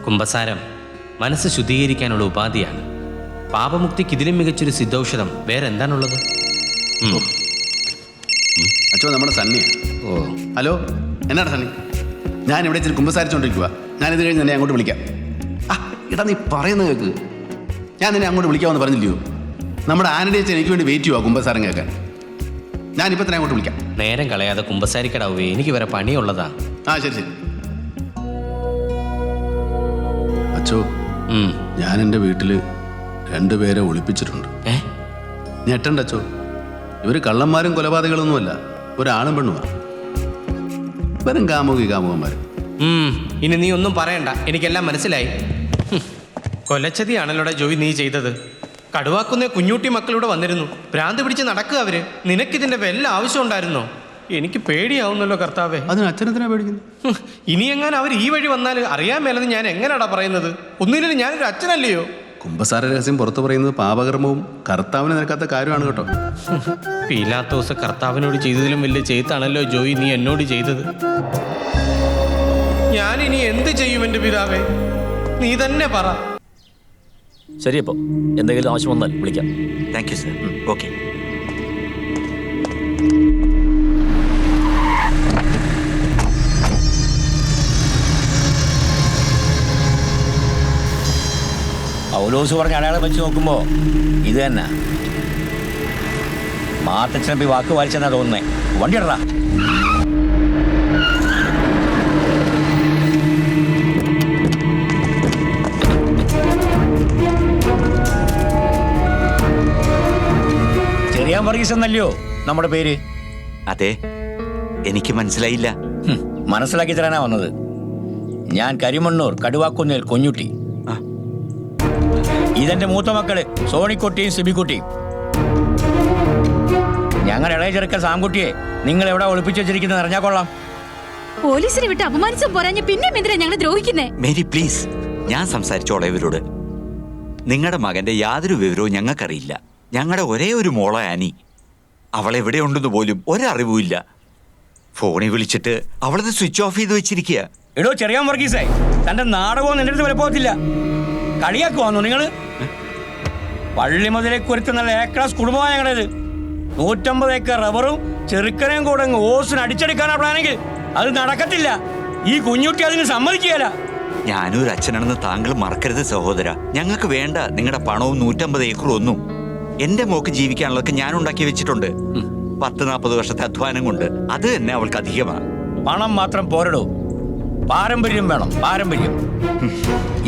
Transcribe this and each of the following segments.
കുമ്പസാരം മനസ്സ് ശുദ്ധീകരിക്കാനുള്ള ഉപാധിയാണ്. പാപമുക്തിക്ക് ഇതിലും മികച്ചൊരു സിദ്ധൌഷധം വേറെ എന്താണുള്ളത്? അച്ഛോ നമ്മുടെ സണ്ണിയാ. ഓ ഹലോ, എന്നാണ് സണ്ണി? ഞാൻ ഇവിടെ ഇച്ചിരി കുമ്പസാരിച്ചോണ്ടിരിക്കുക. ഞാനിത് കഴിഞ്ഞ് നിന്നെ അങ്ങോട്ട് വിളിക്കാം. ഇടാ നീ പറയുന്നത് കേൾക്ക്. ഞാൻ നിന്നെ അങ്ങോട്ട് വിളിക്കാമെന്ന് പറഞ്ഞില്ലയോ? നമ്മുടെ ആനയുടെ അച്ഛൻ എനിക്ക് വേണ്ടി വെയിറ്റ് ചെയ്യുക കുമ്പസാരം കേൾക്കാൻ. ഞാനിപ്പോൾ തന്നെ അങ്ങോട്ട് വിളിക്കാം. നേരം കളയാതെ കുമ്പസാരിക്കടാവേ, എനിക്ക് വരെ പണിയുള്ളതാ. ശരി ശരി. അച്ഛോ, ഞാൻ എൻ്റെ വീട്ടിൽ 2 പേരെ ഒളിപ്പിച്ചിട്ടുണ്ട്. ഞെട്ടണ്ട അച്ഛോ, ഇവർ കള്ളന്മാരും കൊലപാതകളൊന്നുമല്ല, ഒരാണും പെണ്ണുമാ. വെറും കാമുകന്മാർ. ഇനി നീ ഒന്നും പറയണ്ട, എനിക്കെല്ലാം മനസ്സിലായി. കൊലച്ചതിയാണല്ലോടെ ജോയി നീ ചെയ്തത്. കടുവാക്കുന്ന കുഞ്ഞൂട്ടി മക്കളിവിടെ വന്നിരുന്നു, ഭ്രാന്ത് പിടിച്ച് നടക്കുക അവര്. നിനക്കിതിന്റെ വല്ല ആവശ്യം ഉണ്ടായിരുന്നോ? എനിക്ക് പേടിയാവുന്നല്ലോ കർത്താവേ. അതിന് അച്ഛനെന്തിനാ പേടിക്കുന്നു? ഇനി എങ്ങനെ അവർ ഈ വഴി വന്നാൽ അറിയാൻ മേലെന്ന് ഞാൻ എങ്ങനെയാടാ പറയുന്നത്? ഒന്നുമില്ല, ഞാനൊരു അച്ഛനല്ലയോ? കുമ്പസാര രഹസ്യം പുറത്തു പറയുന്നത് പാപകർമ്മവും കർത്താവിന് നിരക്കാത്ത കാര്യമാണ് കേട്ടോ. പീലാത്തോസ് കർത്താവിനോട് ചെയ്തതിലും വലിയ ചെയ്താണല്ലോ ജോയി നീ എന്നോട് ചെയ്തത്. ഞാനിനി എന്ത് ചെയ്യും എൻ്റെ പിതാവേ? നീ തന്നെ പറ. ശരി, അപ്പോൾ എന്തെങ്കിലും ആവശ്യം വന്നാൽ വിളിക്കാം. Thank you sir. ഓക്കെ. പൗലോസ് പറഞ്ഞ അടയാളം വെച്ച് നോക്കുമ്പോൾ ഇത് തന്നെ. മാത്തച്ഛനപ്പി വാക്ക് വായിച്ചെന്നാ തോന്നുന്നേ. വണ്ടി ഇടറാ. ചെറിയാൻ വർഗീസ് എന്നല്ലയോ നമ്മുടെ പേര്? അതെ, എനിക്ക് മനസ്സിലായില്ല. മനസ്സിലാക്കി തരാനാ വന്നത്. ഞാൻ കരിമണ്ണൂർ കടുവാക്കുന്നിൽ കുഞ്ഞുട്ടി. ഇതെന്റെ മൂത്ത മക്കള് സോണിക്കുട്ടിയും സിബിക്കുട്ടിയും. ഞങ്ങളുടെ ഇളയ ചെറുക്കൻ സാംകുട്ടിയെ നിങ്ങൾ എവിടെ ഒളിപ്പിച്ചു വെച്ചിരിക്കുന്നത് അറിഞ്ഞാൽ കൊള്ളാം. പോലീസിനെ വിട്ട് അപമാനിച്ചു പോരാഞ്ഞ പിന്നെ എന്തിനാ ഞങ്ങളെ ദ്രോഹിക്കുന്നേ? മേരി പ്ലീസ്, ഞാൻ സംസാരിച്ചോളാം ഇവരോട്. നിങ്ങളുടെ മകന്റെ യാതൊരു വിവരവും ഞങ്ങൾക്കറിയില്ല. ഞങ്ങളുടെ ഒരേ ഒരു മോള ആനി. അവളെവിടെയുണ്ടെന്ന് പോലും ഒരറിവുമില്ല. ഫോണിൽ വിളിച്ചിട്ട് അവളത് സ്വിച്ച് ഓഫ് ചെയ്ത് വെച്ചിരിക്കുക. എടോ ചെറിയാൻ വർഗീസേ, തന്റെ നാടകവും നിന്റെ അടുത്ത് വിലപ്പോകത്തില്ല. കളിയാക്കുവാന്നോ നിങ്ങള്? പള്ളി മുതലേക്ക് ഒരുത്ത നല്ല എ ക്ലാസ് കുടുംബമാണ് ഞങ്ങളുടേത്. 150 ഏക്കർ റബ്ബറും ചെറുക്കനെയും കൂടെ ഓസിന് അടിച്ചെടുക്കാനാ പ്ലാനെങ്കിൽ അത് നടക്കത്തില്ല. ഈ കുഞ്ഞുട്ടി അതിന് സമ്മതിക്കുകയല്ല. ഞാനൊരു അച്ഛനാണെന്ന് താങ്കൾ മറക്കരുത് സഹോദര. ഞങ്ങൾക്ക് വേണ്ട നിങ്ങളുടെ പണവും 150 ഏക്കറും ഒന്നും. എന്റെ മോക്ക് ജീവിക്കാനുള്ളതൊക്കെ ഞാൻ ഉണ്ടാക്കി വെച്ചിട്ടുണ്ട്. 10-40 വർഷത്തെ അധ്വാനം കൊണ്ട്. അത് തന്നെ അവൾക്ക് അധികമാണ്. പണം മാത്രം പോരടോ, പാരമ്പര്യം വേണം. പാരമ്പര്യം.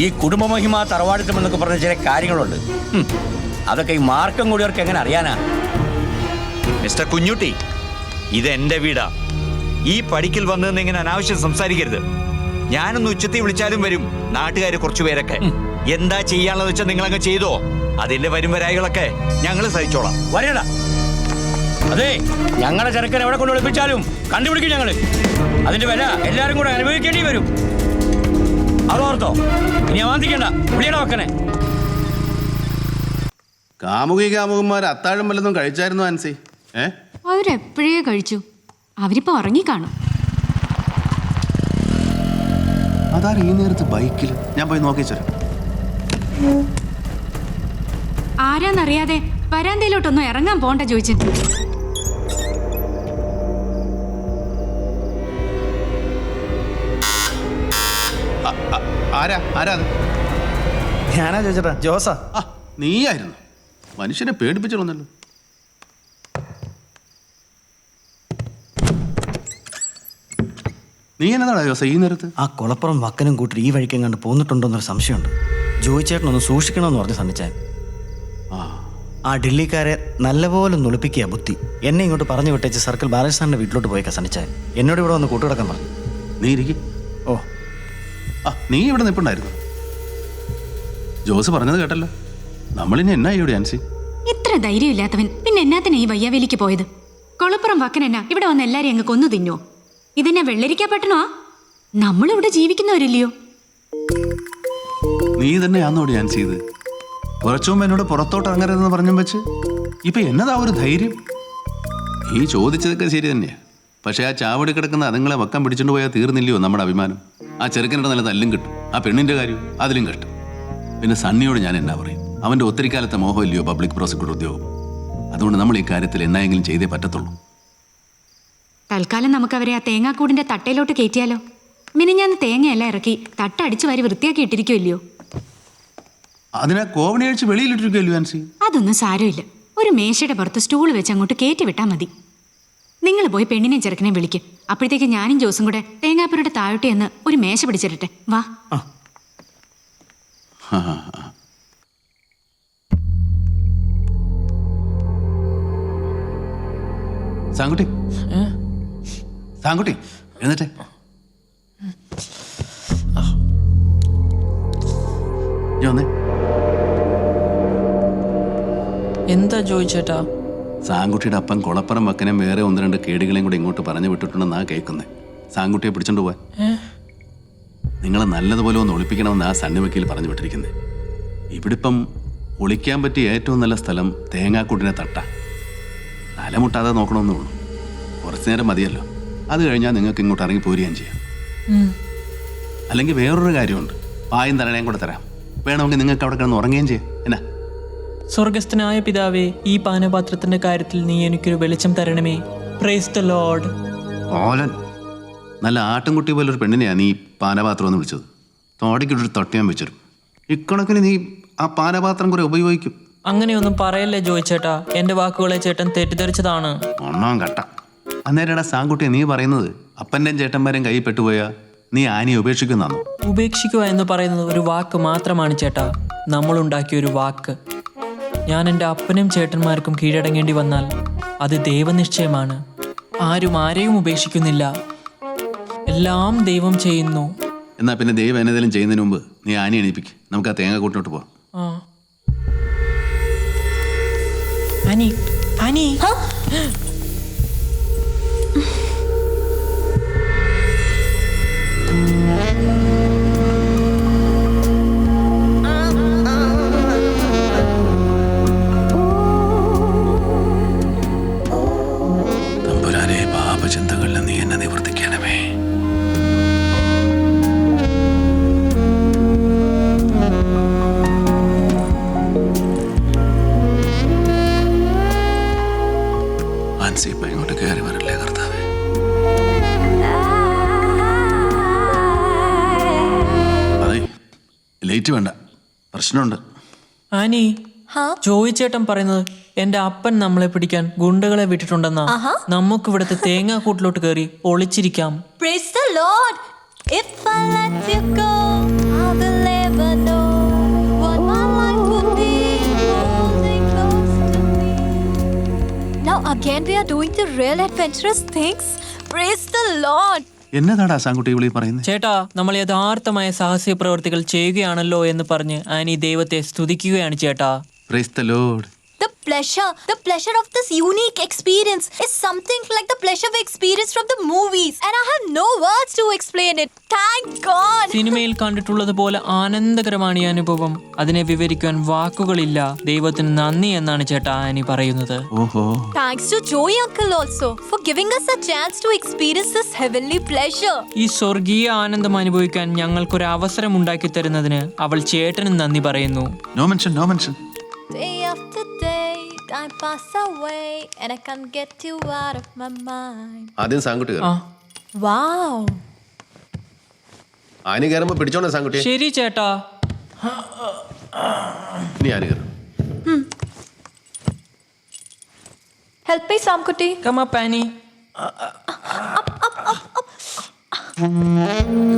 ഈ കുടുംബമഹിമ തറവാടിത്തം എന്നൊക്കെ പറഞ്ഞ ചില കാര്യങ്ങളുണ്ട്. അതൊക്കെ ഈ മാർക്കം കൂടിയവർക്ക് എങ്ങനെ അറിയാനാ? മിസ്റ്റർ കുഞ്ഞുട്ടി, ഇത് എന്റെ വീടാ. ഈ പടിക്കൽ വന്നതെന്ന് ഇങ്ങനെ അനാവശ്യം സംസാരിക്കരുത്. ഞാനൊന്ന് ഉച്ചത്തിൽ വിളിച്ചാലും വരും നാട്ടുകാർ കുറച്ചുപേരൊക്കെ. എന്താ ചെയ്യാനുള്ളത് വെച്ചാൽ നിങ്ങളങ്ങ് ചെയ്തോ. അതിന്റെ വരും വരായികളൊക്കെ ഞങ്ങൾ സഹിച്ചോളാം. വരേടാ. അതെ, ഞങ്ങളുടെ ചെറുക്കൻ എവിടെ കൊണ്ട് ഒളിപ്പിച്ചാലും കണ്ടുപിടിക്കും ഞങ്ങള്. അതിന്റെ വില എല്ലാരും കൂടെ അനുഭവിക്കേണ്ടി വരും. അതോർത്തോ. ഇനി അവാന്തിക്കണ്ട. വിളിയടാ വെക്കനെ. കാമുകന്മാർ അത്താഴം വല്ലതും കഴിച്ചായിരുന്നു ആൻസി? അവരെപ്പോഴേ കഴിച്ചു. അവരിപ്പോ ഉറങ്ങിക്കാണും. അതാരും ഈ നേരത്ത് ബൈക്കിൽ? ഞാൻ പോയി നോക്കിച്ചോ. ആരാന്നറിയാതെ വരാന്തയിലോട്ടൊന്നും ഇറങ്ങാൻ പോണ്ട ചോദിച്ചു. ആരാ? ഞാനാ ചോദിച്ചേട്ടാ, ജോസാ. നീയായിരുന്നു. മനുഷ്യനെ പേടിപ്പിച്ചിരുന്നല്ലോ. നീ എന്നതാ ജോസ ഈ നേരത്ത്? ആ കുളപ്പുറം വക്കനും കൂട്ടി ഈ വഴിക്കും കണ്ട് പോന്നിട്ടുണ്ടോന്നൊരു സംശയമുണ്ട്. ജോയിച്ചേട്ടനൊന്ന് സൂക്ഷിക്കണമെന്ന് പറഞ്ഞ് സണ്ണിച്ചാൻ. ആ ഡില്ലിക്കാരെ നല്ലപോലെ ഒളിപ്പിക്കുക ബുദ്ധി. എന്നെ ഇങ്ങോട്ട് പറഞ്ഞു വിട്ടേച്ച് സർക്കിൾ ബാലകൃഷ്ണന്റെ വീട്ടിലോട്ട് പോയി സണ്ണിച്ചാൻ. എന്നോട് ഇവിടെ വന്ന് കൂട്ടുകിടക്കാൻ പറഞ്ഞു. നീ ഇരിക്കും. ഓ, നീ ഇവിടെ നിൽപ്പുണ്ടായിരുന്നു. ജോസ് പറഞ്ഞത് കേട്ടല്ലോ. നമ്മളിനി എന്നാ ഇവിടെ ആൻസി? ഇത്ര ധൈര്യം ഇല്ലാത്തവൻ പിന്നെ എന്നാത്തിനാ ഈ വയ്യാവേലിക്ക് പോയത്? കൊളപ്പുറം വക്കനെന്നാ ഇവിടെ വന്ന് എല്ലാരെയും അങ്ങ് കൊന്നു തിന്നോ? ഇതെന്നെ വെള്ളരിക്കാ പട്ടണോ? നമ്മളിവിടെ ജീവിക്കുന്നവരില്ലയോ? നീ തന്നെയാന്നോട് ഞാൻ ചെയ്ത്. കുറച്ചു മുമ്പ് എന്നോട് പുറത്തോട്ട് ഇറങ്ങരുതെന്ന് പറഞ്ഞും വെച്ച് ഇപ്പൊ എന്നതാ ഒരു ധൈര്യം? നീ ചോദിച്ചതൊക്കെ ശരി തന്നെയാ. പക്ഷെ ആ ചാവടി കിടക്കുന്ന അതുങ്ങളെ വക്കം പിടിച്ചോണ്ട് പോയാൽ തീർന്നില്ലയോ നമ്മുടെ അഭിമാനം? ആ ചെറുക്കനിടെ നല്ല തല്ലും കിട്ടും. ആ പെണ്ണിന്റെ കാര്യം അതിലും കഷ്ടം. പിന്നെ സണ്ണിയോട് ഞാൻ എന്നാ പറയും? അവന്റെ ഒത്തിരിക്കാലത്തെ മോഹമില്ലയോ പബ്ലിക് പ്രോസിക്യൂട്ടർ ഉദ്യോഗം. അതുകൊണ്ട് നമ്മൾ ഈ കാര്യത്തിൽ എന്നായെങ്കിലും ചെയ്തേ പറ്റത്തുള്ളൂ. തൽക്കാലം നമുക്ക് അവരെ ആ തേങ്ങാക്കൂടിന്റെ തട്ടയിലോട്ട് കയറ്റിയാലോ? മിനിഞ്ഞാന്ന് തേങ്ങയെല്ലാം ഇറക്കി തട്ടടിച്ചു വാരി വൃത്തിയാക്കി ഇട്ടിരിക്കുമല്ലയോ? അതിനെ കോവണി അഴിച്ച് വെളിയിലിട്ടിരിക്കുമല്ലോ ആൻസി. അതൊന്നും സാരമില്ല. ഒരു മേശയുടെ പുറത്ത് സ്റ്റൂൾ വെച്ച് അങ്ങോട്ട് കയറ്റി വിട്ടാൽ മതി. നിങ്ങൾ പോയി പെണ്ണിനെയും ചെറുക്കനെയും വിളിക്കും. അപ്പോഴത്തേക്ക് ഞാനും ജോസും കൂടെ തേങ്ങാപ്പുരയുടെ താഴോട്ട് എന്ന് ഒരു മേശ പിടിച്ചിരട്ടെ. വാ. സാങ്കുട്ടി, സാങ്കുട്ടി എഴുന്നേറ്റെ. വന്നേ. എന്താ ചോദിച്ചേട്ടാ? സാങ്കുട്ടിയുടെ അപ്പൻ കൊളപ്പുറം വക്കനെ വേറെ 1-2 കേടുകളെയും കൂടെ ഇങ്ങോട്ട് പറഞ്ഞു വിട്ടിട്ടുണ്ടെന്നാ കേൾക്കുന്നത്. സാങ്കുട്ടിയെ പിടിച്ചോണ്ട് പോവാൻ നിങ്ങളെ നല്ലതുപോലെ ഒന്ന് ഒളിപ്പിക്കണമെന്ന് ആ സണ്ണി വക്കീൽ പറഞ്ഞു വിട്ടിരിക്കുന്നത്. ഇവിടിപ്പം ഒളിക്കാൻ പറ്റിയ ഏറ്റവും നല്ല സ്ഥലം തേങ്ങാക്കൂട്ടിനെ തട്ട. തലമുട്ടാതെ നോക്കണമെന്നേ ഉള്ളൂ. കുറച്ചു നേരം മതിയല്ലോ. അത് കഴിഞ്ഞാൽ നിങ്ങൾക്ക് ഇങ്ങോട്ട് ഇറങ്ങി പോരുകയും ചെയ്യാം. അല്ലെങ്കിൽ വേറൊരു കാര്യമുണ്ട്. പായും തലണയും കൂടെ തരാം. വേണമെങ്കിൽ നിങ്ങൾക്ക് അവിടെ കിടന്ന് ഉറങ്ങുകയും ചെയ്യാം. എന്നാ? സ്വർഗസ്ഥനായ പിതാവേ, ഈ പാനപാത്രത്തിന്റെ കാര്യത്തിൽ നീ എനിക്കൊരു വെളിച്ചം തരണമേ. Praise the Lord. ഓലൻ നല്ല ആട്ടുംകുട്ടി പോലെ ഒരു പെണ്ണിനെയാ നീ പാനപാത്രം എന്ന് വിളിച്ചത്. തോടിക്കൊരു തൊട്ടിയാൻ വെച്ചിരും. ഇക്കണക്കിന് നീ ആ പാനപാത്രം കുറെ ഉപയോഗിക്കും. അങ്ങനെയൊന്നും പറയല്ലേ ജോയിച്ചേട്ടാ. എന്റെ വാക്കുകളെ ചേട്ടൻ തെറ്റിദ്ധരിച്ചതാണ്. ഒന്നാം കട്ട. അന്നേരടാ സാങ്കുട്ടിയെ നീ പറയുന്നത് അപ്പൻ്റെയും ചേട്ടന്മാരെയും കൈ പെട്ടുപോയാ നീ ആനിയെ ഉപേക്ഷിക്കുന്നാണോ? ഉപേക്ഷിക്കുക എന്ന് പറയുന്നത് ഒരു വാക്ക് മാത്രമാണ് ചേട്ടാ. നമ്മളുണ്ടാക്കിയ ഒരു വാക്ക്. ഞാൻ എൻ്റെ അപ്പനും ചേട്ടന്മാർക്കും കീഴടങ്ങേണ്ടി വന്നാൽ അത് ദൈവനിശ്ചയമാണ്. ആരും ആരെയും ഉപേക്ഷിക്കുന്നില്ല. എല്ലാം ദൈവം ചെയ്യുന്നു. എന്നാ പിന്നെ ദൈവം എന്നേലും ചെയ്യുന്നതിന് മുമ്പ് നീ ആനി എണീപ്പിക്ക്. നമുക്ക് ആ തേങ്ങ കൂട്ടിലോട്ട് പോവാം. Annie, Annie. തമ്പുരാനെ, പാപചിന്തകളിൽ നീ എന്നെ നിവർത്തിക്കണമേ. ഇപ്പൊ ഇങ്ങോട്ട് കയറി വരല്ലേ കർത്താവേ. അതെ, ലേറ്റ് വേണ്ട, പ്രശ്നമുണ്ട്. ആനി, ജോയിച്ചേട്ടൻ പറയുന്നത് എന്റെ അപ്പൻ നമ്മളെ പിടിക്കാൻ ഗുണ്ടകളെ വിട്ടിട്ടുണ്ടെന്നാ. നമുക്ക് ഇവിടുത്തെ തേങ്ങാക്കൂട്ടിലോട്ട് കയറി ഒളിച്ചിരിക്കാം. Praise the Lord. If I let you go, I will never know what my life would be holding close to me. Now again we are doing the real adventurous things. Praise the Lord. എന്നതാടാ Sankutty വിളി പറയുന്നത്? ചേട്ടാ, നമ്മൾ യഥാർത്ഥമായ സാഹസിക പ്രവർത്തികൾ ചെയ്യുകയാണല്ലോ എന്ന് പറഞ്ഞ് Annie ദൈവത്തെ സ്തുതിക്കുകയാണ് ചേട്ടാ. Praise the Lord. The pleasure of this unique experience is something like the pleasure we experience from the movies, and I have no words to explain it. Thank God. സിനിമയിൽ കണ്ടിട്ടുള്ളത് പോലെ ആനന്ദകരമാണ് ഈ അനുഭവം. അതിനെ വിവരിക്കാൻ വാക്കുകളില്ല. ദൈവത്തിന് നന്ദി എന്നാണ് ചേട്ടാ ആനി പറയുന്നത്. ഓഹോ. Thanks to Joey uncle also for giving us a chance to experience this heavenly pleasure. ഈ സ്വർഗീയ ആനന്ദം അനുഭവിക്കാൻ ഞങ്ങൾക്കൊരു അവസരം ഉണ്ടാക്കി തരുന്നതിന് അവൾ ചേട്ടനും നന്ദി പറയുന്നു. No mention, no mention. Day after day, time pass away, and I can't get you out of my mind. ആദ്യം സാങ്കുട്ടി കയറും. Wow. ആനി കയറുമ്പോ പിടിച്ചോണേ സാങ്കുട്ടി. ശരി ചേട്ടാ. ഇനി ആനി കയറും. Help me, Samkuti. Come up, Annie.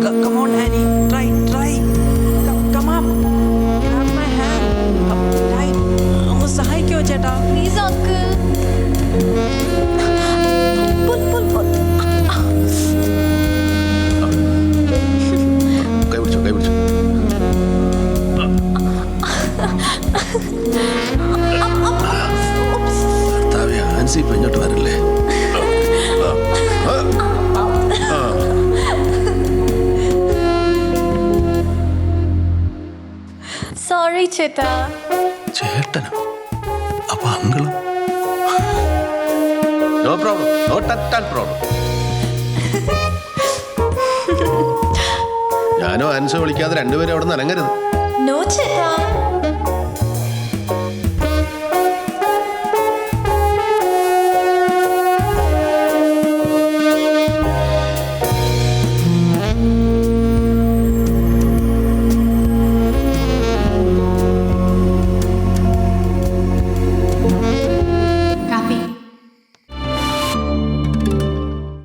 Come on, Annie. Try. Come up. Grab my hand. Up, tight. സഹായിക്കോ ചേട്ടാ? Please, uncle. Pull. കൈ പിടിച്ചു. ആൻസി ഇപ്പൊ ഇങ്ങോട്ട് വരല്ലേ? Sorry, Cheta. ചേട്ടനും അപ്പൊ അങ്കിളും. No problem, not at all problem. ഞാനോ ആൻസോ വിളിക്കാതെ രണ്ടുപേരും അവിടെ നിന്ന് അനങ്ങരുത്. No, ചേട്ടാ.